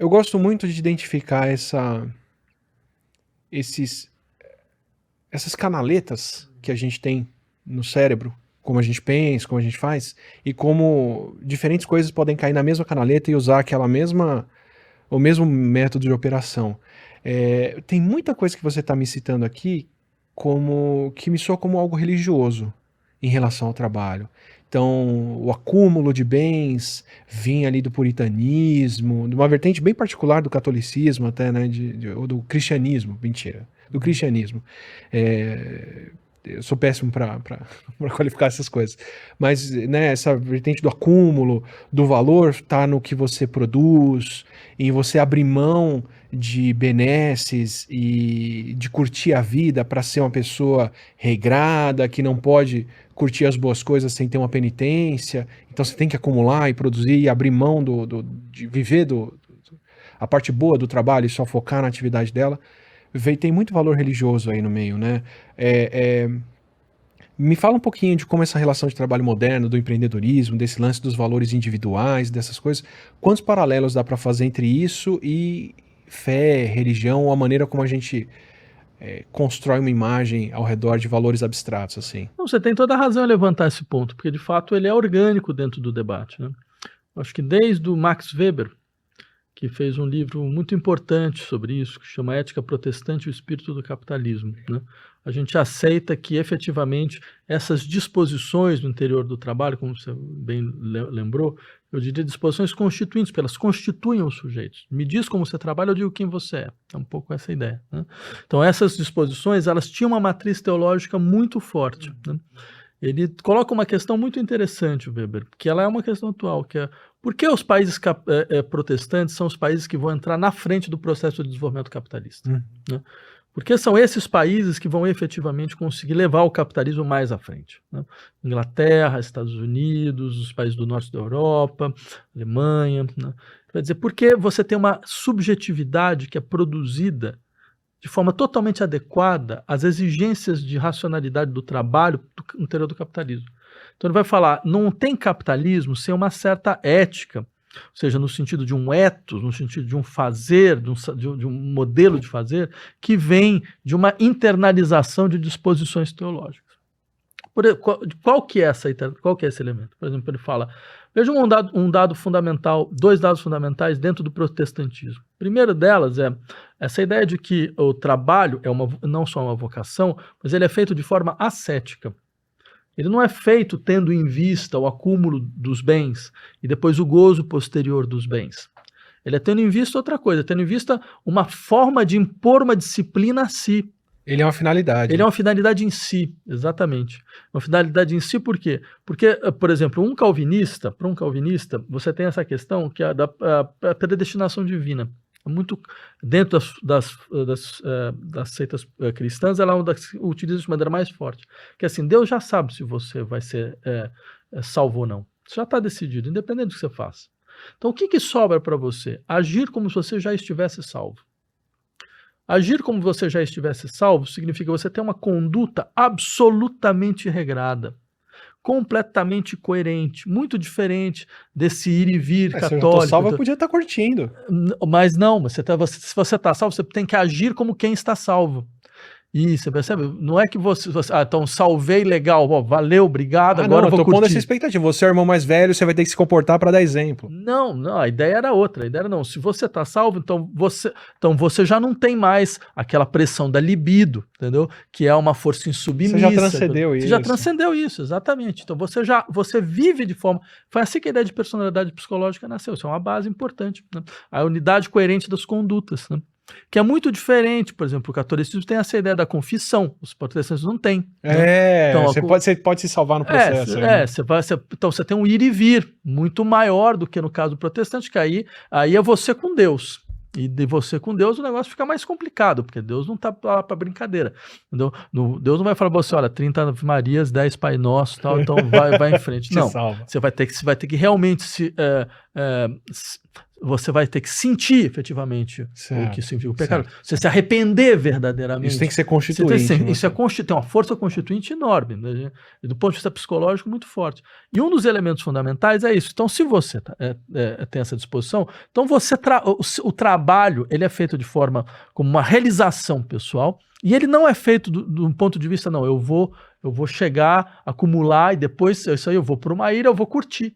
eu gosto muito de identificar esses, essas canaletas que a gente tem no cérebro, como a gente pensa, como a gente faz, e como diferentes coisas podem cair na mesma canaleta e usar o mesmo método de operação. Tem muita coisa que você está me citando aqui que me soa como algo religioso em relação ao trabalho. Então, o acúmulo de bens vinha ali do puritanismo, de uma vertente bem particular do catolicismo até, né, ou do cristianismo, mentira, do cristianismo. Eu sou péssimo para qualificar essas coisas, mas, né, essa vertente do acúmulo, do valor, está no que você produz, em você abrir mão de benesses e de curtir a vida para ser uma pessoa regrada, que não pode curtir as boas coisas sem ter uma penitência. Então você tem que acumular e produzir e abrir mão de viver a parte boa do trabalho e só focar na atividade dela. Tem muito valor religioso aí no meio, né? Me fala um pouquinho de como essa relação de trabalho moderno, do empreendedorismo, desse lance dos valores individuais, dessas coisas. Quantos paralelos dá para fazer entre isso e fé, religião, ou a maneira como a gente constrói uma imagem ao redor de valores abstratos, assim? Não, você tem toda a razão em levantar esse ponto, porque de fato ele é orgânico dentro do debate, né? Acho que desde o Max Weber, que fez um livro muito importante sobre isso, que chama Ética Protestante e o Espírito do Capitalismo, né? A gente aceita que, efetivamente, essas disposições no interior do trabalho, como você bem lembrou, eu diria disposições constituintes, porque elas constituem os sujeitos. Me diz como você trabalha, eu digo quem você é. É um pouco essa ideia, né? Então, essas disposições, elas tinham uma matriz teológica muito forte, né? Ele coloca uma questão muito interessante, o Weber, que ela é uma questão atual, que é por que os países protestantes são os países que vão entrar na frente do processo de desenvolvimento capitalista? Né? Porque são esses países que vão efetivamente conseguir levar o capitalismo mais à frente, né? Inglaterra, Estados Unidos, os países do norte da Europa, Alemanha, né? Quer dizer, porque você tem uma subjetividade que é produzida de forma totalmente adequada às exigências de racionalidade do trabalho no interior do capitalismo. Então ele vai falar, não tem capitalismo sem uma certa ética, ou seja, no sentido de um ethos, no sentido de um fazer, de um modelo de fazer, que vem de uma internalização de disposições teológicas. Qual que é esse elemento? Por exemplo, ele fala, veja um dado fundamental, dois dados fundamentais dentro do protestantismo. O primeiro delas é essa ideia de que o trabalho não só uma vocação, mas ele é feito de forma ascética. Ele não é feito tendo em vista o acúmulo dos bens e depois o gozo posterior dos bens. Ele é tendo em vista outra coisa, tendo em vista uma forma de impor uma disciplina a si. Ele é uma finalidade. Ele é uma finalidade em si, exatamente. Uma finalidade em si por quê? Porque, por exemplo, para um calvinista, você tem essa questão que é da predestinação divina. Muito dentro das seitas cristãs, ela é uma das que utiliza de maneira mais forte. Que assim, Deus já sabe se você vai ser salvo ou não. Isso já está decidido, independente do que você faça. Então, o que sobra para você? Agir como se você já estivesse salvo. Agir como você já estivesse salvo significa você ter uma conduta absolutamente regrada, completamente coerente, muito diferente desse ir e vir católico. Se eu estou salvo, eu podia estar curtindo. Mas não, se você está salvo, você tem que agir como quem está salvo. E você percebe? Não é que você então salvei, legal, ó, valeu, obrigado, agora eu vou curtir. Eu tô pondo essa expectativa, você é o irmão mais velho, você vai ter que se comportar para dar exemplo. Não, a ideia era outra, a ideia era não, se você tá salvo, então você já não tem mais aquela pressão da libido, entendeu? Que é uma força insubmissa. Você já transcendeu isso. Você já transcendeu isso, exatamente. Então você vive de forma... Foi assim que a ideia de personalidade psicológica nasceu, isso é uma base importante, né? A unidade coerente das condutas, né? Que é muito diferente, por exemplo, o catolicismo tem essa ideia da confissão, os protestantes não têm. Então, você pode se salvar no processo. Então você tem um ir e vir muito maior do que no caso do protestante, que aí é você com Deus. E de você com Deus o negócio fica mais complicado, porque Deus não está lá para brincadeira. Entendeu? Deus não vai falar para você, olha, 30 Ave Marias, 10 Pai Nosso, tal, então vai em frente. Não, você vai ter que realmente você vai ter que sentir efetivamente o que significa o pecado. Você se arrepender verdadeiramente. Isso tem que ser constituinte. Isso tem uma força constituinte enorme, né? E do ponto de vista psicológico muito forte. E um dos elementos fundamentais é isso. Então, se você tem essa disposição, então o trabalho ele é feito de forma como uma realização pessoal, e ele não é feito do ponto de vista, não, eu vou chegar, acumular, e depois isso aí eu vou para uma ilha, eu vou curtir.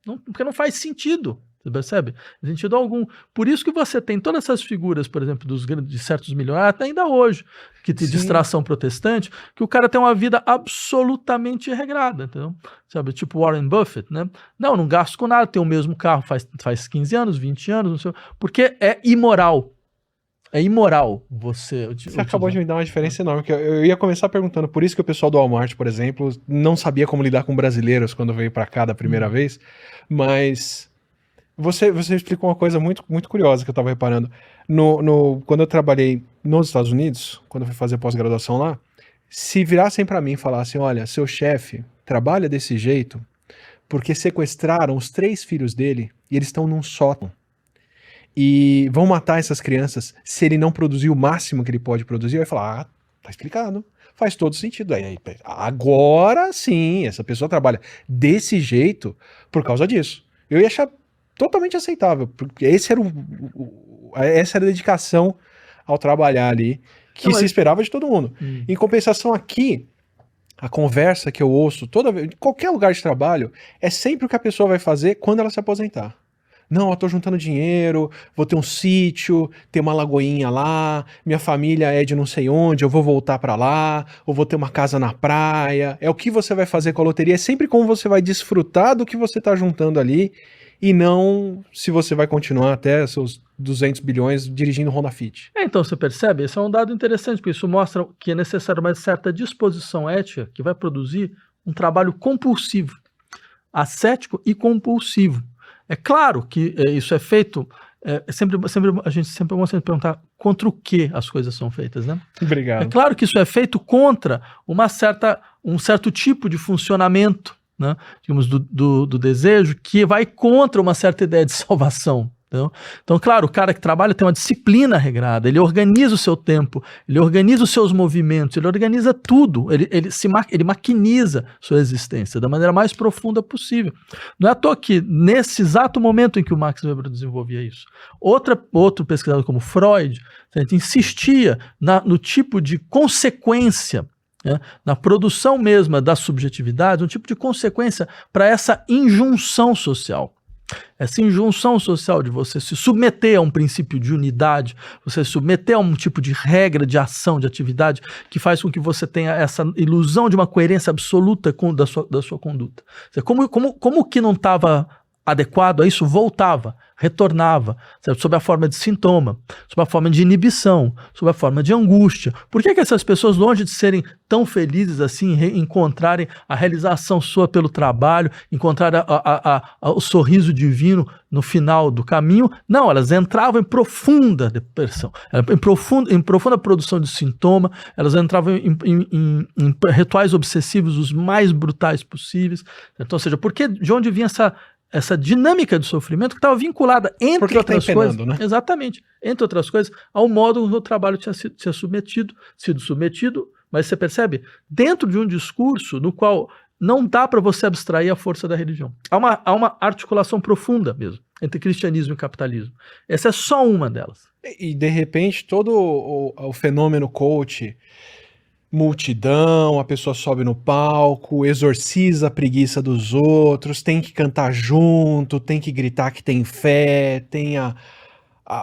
Não, porque não faz sentido. Você percebe? Em sentido algum. Por isso que você tem todas essas figuras, por exemplo, de certos milionários, até ainda hoje, que tem distração protestante, que o cara tem uma vida absolutamente regrada, entendeu? Sabe? Tipo Warren Buffett, né? Não gasto com nada, tem o mesmo carro faz 15 anos, 20 anos, não sei, porque é imoral. É imoral você acabou de me dar uma diferença enorme, que eu ia começar perguntando, por isso que o pessoal do Walmart, por exemplo, não sabia como lidar com brasileiros quando veio para cá da primeira vez, mas... Você explicou uma coisa muito, muito curiosa que eu estava reparando. Quando eu trabalhei nos Estados Unidos, quando eu fui fazer pós-graduação lá, se virassem para mim e falassem, olha, seu chefe trabalha desse jeito porque sequestraram os 3 filhos dele e eles estão num sótão. E vão matar essas crianças se ele não produzir o máximo que ele pode produzir, eu ia falar, tá explicado. Faz todo sentido. Agora sim, essa pessoa trabalha desse jeito por causa disso. Eu ia achar totalmente aceitável, porque essa era a dedicação ao trabalhar ali, que se esperava de todo mundo. Em compensação aqui, a conversa que eu ouço toda vez, em qualquer lugar de trabalho, é sempre o que a pessoa vai fazer quando ela se aposentar. Não, eu tô juntando dinheiro, vou ter um sítio, ter uma lagoinha lá, minha família é de não sei onde, eu vou voltar pra lá, ou vou ter uma casa na praia. É o que você vai fazer com a loteria, é sempre como você vai desfrutar do que você tá juntando ali, e não se você vai continuar até seus 200 bilhões dirigindo Honda Fit. Então você percebe, esse é um dado interessante, porque isso mostra que é necessário uma certa disposição ética que vai produzir um trabalho compulsivo, ascético e compulsivo. É claro que isso é feito, a gente sempre gosta de perguntar contra o que as coisas são feitas, né? Obrigado. É claro que isso é feito contra um certo tipo de funcionamento, né, digamos, do desejo, que vai contra uma certa ideia de salvação. Entendeu? Então, claro, o cara que trabalha tem uma disciplina regrada, ele organiza o seu tempo, ele organiza os seus movimentos, ele organiza tudo, ele maquiniza sua existência da maneira mais profunda possível. Não é à toa que, nesse exato momento em que o Max Weber desenvolvia isso, outro pesquisador como Freud, a gente insistia no tipo de consequência, na produção mesma da subjetividade, um tipo de consequência para essa injunção social. Essa injunção social de você se submeter a um princípio de unidade, você se submeter a um tipo de regra de ação, de atividade, que faz com que você tenha essa ilusão de uma coerência absoluta da sua conduta. Como o que não estava adequado a isso voltava, retornava, certo? Sob a forma de sintoma, sob a forma de inibição, sob a forma de angústia. Por que essas pessoas, longe de serem tão felizes assim, encontrarem a realização sua pelo trabalho, encontrarem o sorriso divino no final do caminho? Não, elas entravam em profunda depressão, em profunda produção de sintoma, elas entravam em rituais obsessivos os mais brutais possíveis. Então, ou seja, de onde vinha essa dinâmica de sofrimento que estava vinculada, entre outras coisas, né? Exatamente, entre outras coisas, ao modo como o trabalho tinha sido submetido, mas você percebe, dentro de um discurso no qual não dá para você abstrair a força da religião. Há uma articulação profunda mesmo entre cristianismo e capitalismo. Essa é só uma delas. E de repente, todo o fenômeno coach, multidão, a pessoa sobe no palco, exorciza a preguiça dos outros, tem que cantar junto, tem que gritar que tem fé, tem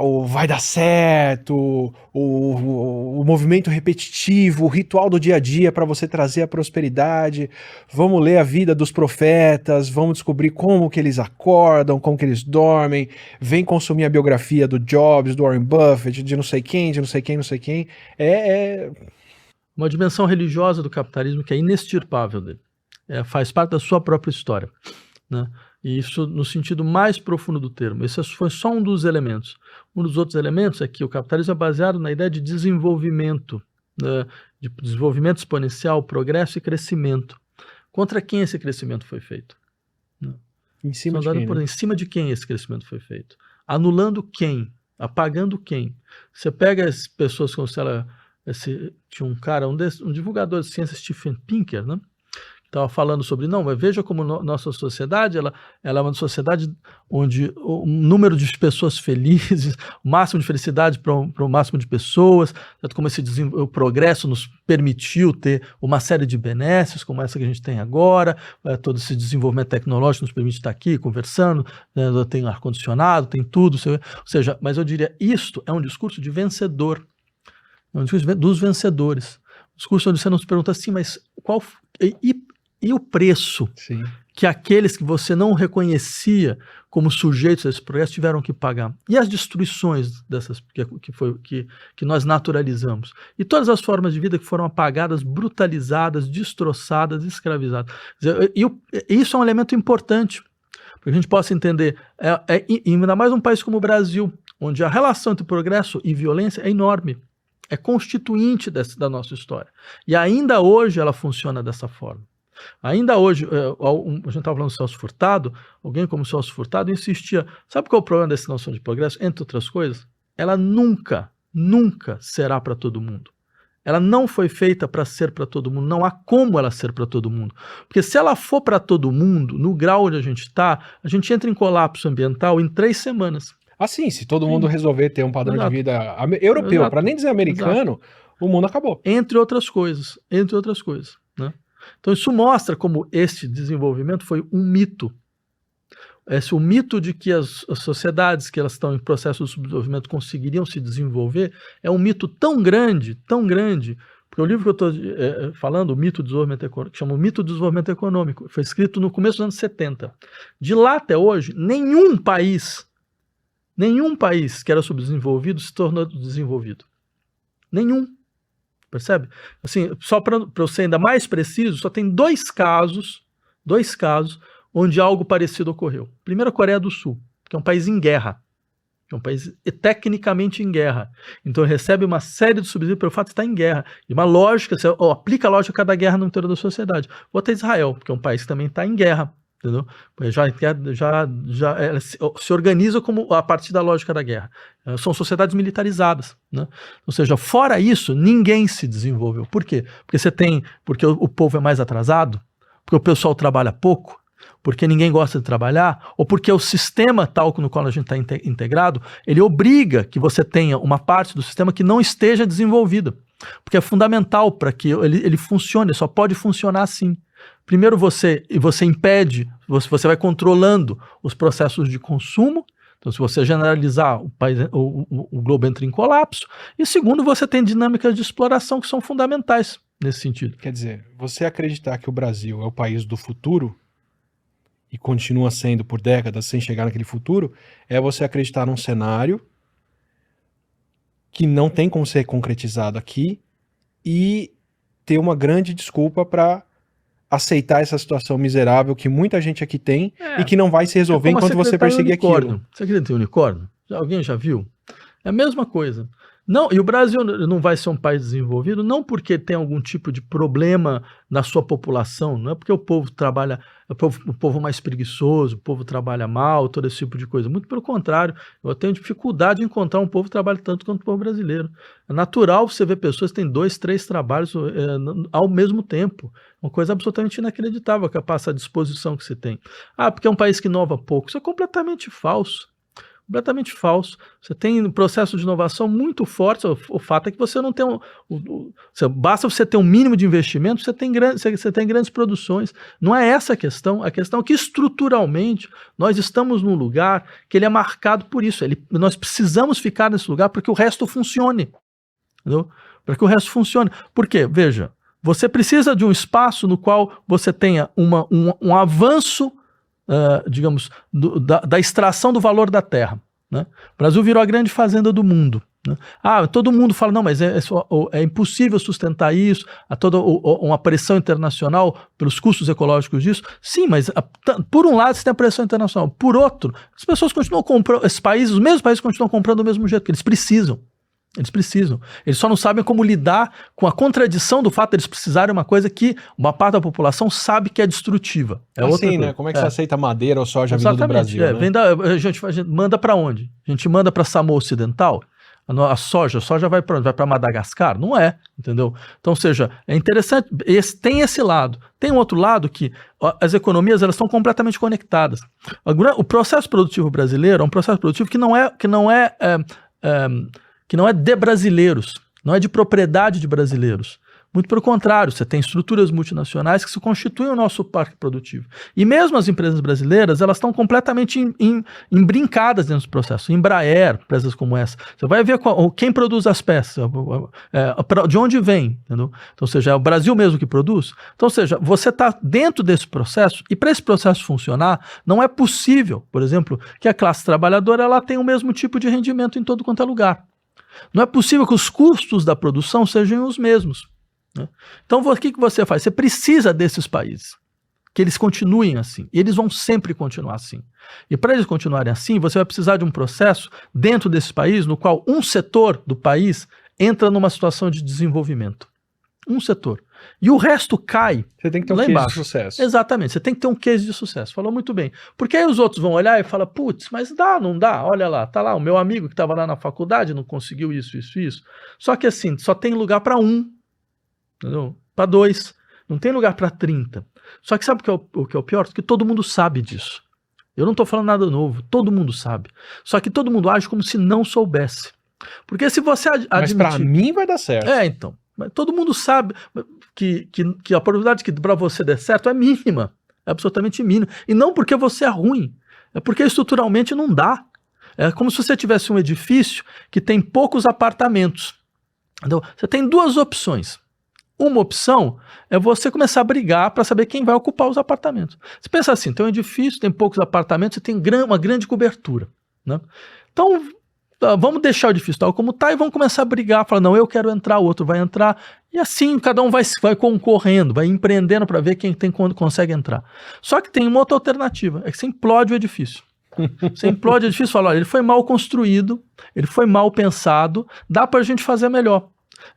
o vai dar certo, o movimento repetitivo, o ritual do dia a dia para você trazer a prosperidade. Vamos ler a vida dos profetas, vamos descobrir como que eles acordam, como que eles dormem, vem consumir a biografia do Jobs, do Warren Buffett, de não sei quem, de não sei quem, não sei quem. Uma dimensão religiosa do capitalismo que é inextirpável dele. Faz parte da sua própria história, né? E isso no sentido mais profundo do termo. Esse foi só um dos elementos. Um dos outros elementos é que o capitalismo é baseado na ideia de desenvolvimento, né? De desenvolvimento exponencial, progresso e crescimento. Contra quem esse crescimento foi feito? Né? Em cima de quem, né? Em cima de quem esse crescimento foi feito? Anulando quem? Apagando quem? Você pega as pessoas como se ela... tinha um cara, um divulgador de ciência, Stephen Pinker, né? Estava falando sobre, não, mas veja como nossa sociedade, ela é uma sociedade onde o número de pessoas felizes, o máximo de felicidade para o máximo de pessoas, como o progresso nos permitiu ter uma série de benesses, como essa que a gente tem agora, todo esse desenvolvimento tecnológico nos permite estar aqui conversando, tem ar-condicionado, tem tudo, ou seja, mas eu diria, isto é um discurso de vencedor, é um discurso dos vencedores, um discurso onde você não se pergunta assim, mas qual... E o preço Sim. que aqueles que você não reconhecia como sujeitos a esse progresso tiveram que pagar? E as destruições dessas que nós naturalizamos? E todas as formas de vida que foram apagadas, brutalizadas, destroçadas, escravizadas. Isso é um elemento importante para que a gente possa entender. Ainda mais um país como o Brasil, onde a relação entre progresso e violência é enorme. É constituinte da nossa história. E ainda hoje ela funciona dessa forma. Ainda hoje, a gente estava falando do Celso Furtado, alguém como o Celso Furtado insistia, sabe qual é o problema dessa noção de progresso? Entre outras coisas, ela nunca será para todo mundo. Ela não foi feita para ser para todo mundo, não há como ela ser para todo mundo. Porque se ela for para todo mundo, no grau onde a gente está, a gente entra em colapso ambiental em 3 semanas. Assim, se todo mundo resolver ter um padrão de vida europeu, para nem dizer americano, o mundo acabou. Entre outras coisas, né? Então isso mostra como esse desenvolvimento foi um mito. O mito de que as sociedades que elas estão em processo de subdesenvolvimento conseguiriam se desenvolver é um mito tão grande, porque o livro que eu estou falando, o mito do desenvolvimento econômico, que chama o mito do desenvolvimento econômico, foi escrito no começo dos anos 70. De lá até hoje, nenhum país que era subdesenvolvido se tornou desenvolvido. Nenhum. Percebe? Assim, só para eu ser ainda mais preciso, só tem 2 casos onde algo parecido ocorreu. Primeiro, a Coreia do Sul, que é um país em guerra. É um país tecnicamente em guerra. Então recebe uma série de subsídios pelo fato de estar em guerra. E uma lógica, você aplica a lógica da guerra no interior da sociedade. Outra é Israel, que é um país que também está em guerra. Entendeu? Já se organiza como a partir da lógica da guerra. São sociedades militarizadas, né? Ou seja, fora isso, ninguém se desenvolveu. Por quê? Porque o povo é mais atrasado, porque o pessoal trabalha pouco, porque ninguém gosta de trabalhar, ou porque o sistema tal no qual a gente está integrado, ele obriga que você tenha uma parte do sistema que não esteja desenvolvida. Porque é fundamental para que ele funcione, só pode funcionar assim. Primeiro você impede, você vai controlando os processos de consumo. Então, se você generalizar, o globo entra em colapso. E segundo, você tem dinâmicas de exploração que são fundamentais nesse sentido. Quer dizer, você acreditar que o Brasil é o país do futuro e continua sendo por décadas sem chegar naquele futuro, é você acreditar num cenário que não tem como ser concretizado aqui e ter uma grande desculpa para aceitar essa situação miserável que muita gente aqui tem e que não vai se resolver enquanto você perseguir aquilo. Você acredita em unicórnio? Alguém já viu? É a mesma coisa. Não, e o Brasil não vai ser um país desenvolvido não porque tem algum tipo de problema na sua população, não é porque o povo trabalha, o povo mais preguiçoso, o povo trabalha mal, todo esse tipo de coisa. Muito pelo contrário, eu tenho dificuldade em encontrar um povo que trabalha tanto quanto o povo brasileiro. É natural você ver pessoas que têm 2, 3 trabalhos ao mesmo tempo. Uma coisa absolutamente inacreditável a disposição que se tem. Porque é um país que inova pouco. Isso é completamente falso. Completamente falso. Você tem um processo de inovação muito forte. O fato é que você não tem basta você ter um mínimo de investimento, você tem grandes produções. Não é essa a questão. A questão é que estruturalmente nós estamos num lugar que ele é marcado por isso. Nós precisamos ficar nesse lugar para que o resto funcione. Entendeu? Para que o resto funcione. Por quê? Veja, você precisa de um espaço no qual você tenha um avanço, digamos, da extração do valor da terra, né? O Brasil virou a grande fazenda do mundo, né? Todo mundo fala, não, mas é impossível sustentar isso, há toda uma pressão internacional pelos custos ecológicos disso. Sim, mas por um lado você tem a pressão internacional, por outro, as pessoas continuam comprando, os mesmos países continuam comprando do mesmo jeito, que eles precisam. Eles precisam. Eles só não sabem como lidar com a contradição do fato de eles precisarem uma coisa que uma parte da população sabe que é destrutiva. É outra assim, coisa. né? Como é que você aceita madeira ou soja vindo do Brasil, né? A gente manda para onde? A gente manda para Samoa Ocidental? A soja vai para onde? Vai para Madagascar? Não é, entendeu? Então, ou seja, é interessante, tem esse lado. Tem um outro lado que as economias elas estão completamente conectadas. O processo produtivo brasileiro é um processo produtivo que não é de brasileiros, não é de propriedade de brasileiros. Muito pelo contrário, você tem estruturas multinacionais que se constituem o nosso parque produtivo. E mesmo as empresas brasileiras, elas estão completamente embrincadas dentro do processo. Embraer, empresas como essa. Você vai ver quem produz as peças, de onde vem, entendeu? Então, ou seja, é o Brasil mesmo que produz. Então, ou seja, você está dentro desse processo, e para esse processo funcionar, não é possível, por exemplo, que a classe trabalhadora ela tenha o mesmo tipo de rendimento em todo quanto é lugar. Não é possível que os custos da produção sejam os mesmos. Então, o que você faz? Você precisa desses países, que eles continuem assim. E eles vão sempre continuar assim. E para eles continuarem assim, você vai precisar de um processo dentro desse país, no qual um setor do país entra numa situação de desenvolvimento. Um setor. E o resto cai. Você tem que ter um case de sucesso. Exatamente, você tem que ter um case de sucesso. Falou muito bem. Porque aí os outros vão olhar e falar, putz, mas dá, não dá? Olha lá, tá lá, o meu amigo que estava lá na faculdade não conseguiu isso. Só que assim, só tem lugar para um. Para 2, não tem lugar para 30. Só que sabe o que é o pior? Que todo mundo sabe disso. Eu não estou falando nada novo, todo mundo sabe. Só que todo mundo age como se não soubesse. Porque se você admitir... Mas para mim vai dar certo. Então. Mas todo mundo sabe que a probabilidade que para você der certo é mínima. É absolutamente mínima. E não porque você é ruim. É porque estruturalmente não dá. É como se você tivesse um edifício que tem poucos apartamentos. Então, você tem 2 opções. Uma opção é você começar a brigar para saber quem vai ocupar os apartamentos. Você pensa assim, tem um edifício, tem poucos apartamentos, você tem uma grande cobertura. Né? Então, vamos deixar o edifício tal como está e vamos começar a brigar, falar, não, eu quero entrar, o outro vai entrar. E assim, cada um vai concorrendo, vai empreendendo para ver quem consegue entrar. Só que tem uma outra alternativa, é que você implode o edifício. Você implode o edifício e fala, olha, ele foi mal construído, ele foi mal pensado, dá para a gente fazer melhor.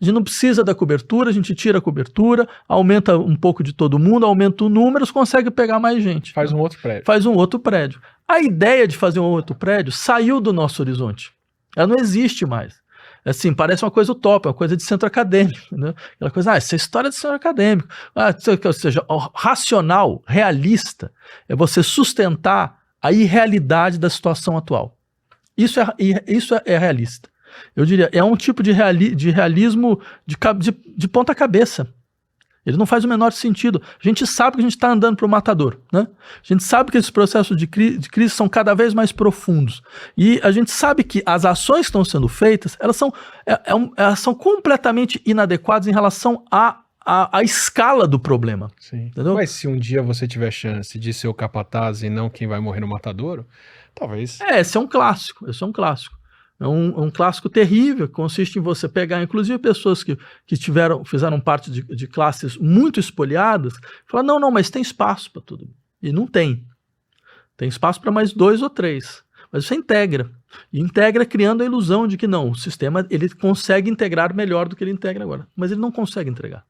A gente não precisa da cobertura, a gente tira a cobertura, aumenta um pouco de todo mundo, aumenta o número, consegue pegar mais gente. Faz um outro prédio. Faz um outro prédio. A ideia de fazer um outro prédio saiu do nosso horizonte. Ela não existe mais. Assim, parece uma coisa utópica, uma coisa de centro acadêmico. Né? Aquela coisa, essa é história de centro acadêmico. Ou seja, racional, realista, é você sustentar a irrealidade da situação atual. Isso é realista. Eu diria, é um tipo de realismo de ponta cabeça. Ele não faz o menor sentido. A gente sabe que a gente está andando para o matador. Né? A gente sabe que esses processos de crise são cada vez mais profundos. E a gente sabe que as ações que estão sendo feitas, elas são completamente inadequadas em relação à escala do problema. Sim. Entendeu? Mas se um dia você tiver chance de ser o capataz e não quem vai morrer no matadouro, talvez... Esse é um clássico. É um clássico terrível, que consiste em você pegar, inclusive, pessoas que fizeram parte de classes muito espoliadas, e falar, não, mas tem espaço para tudo. E não tem. Tem espaço para mais 2 ou 3. Mas você integra. E integra criando a ilusão de que não, o sistema ele consegue integrar melhor do que ele integra agora. Mas ele não consegue entregar.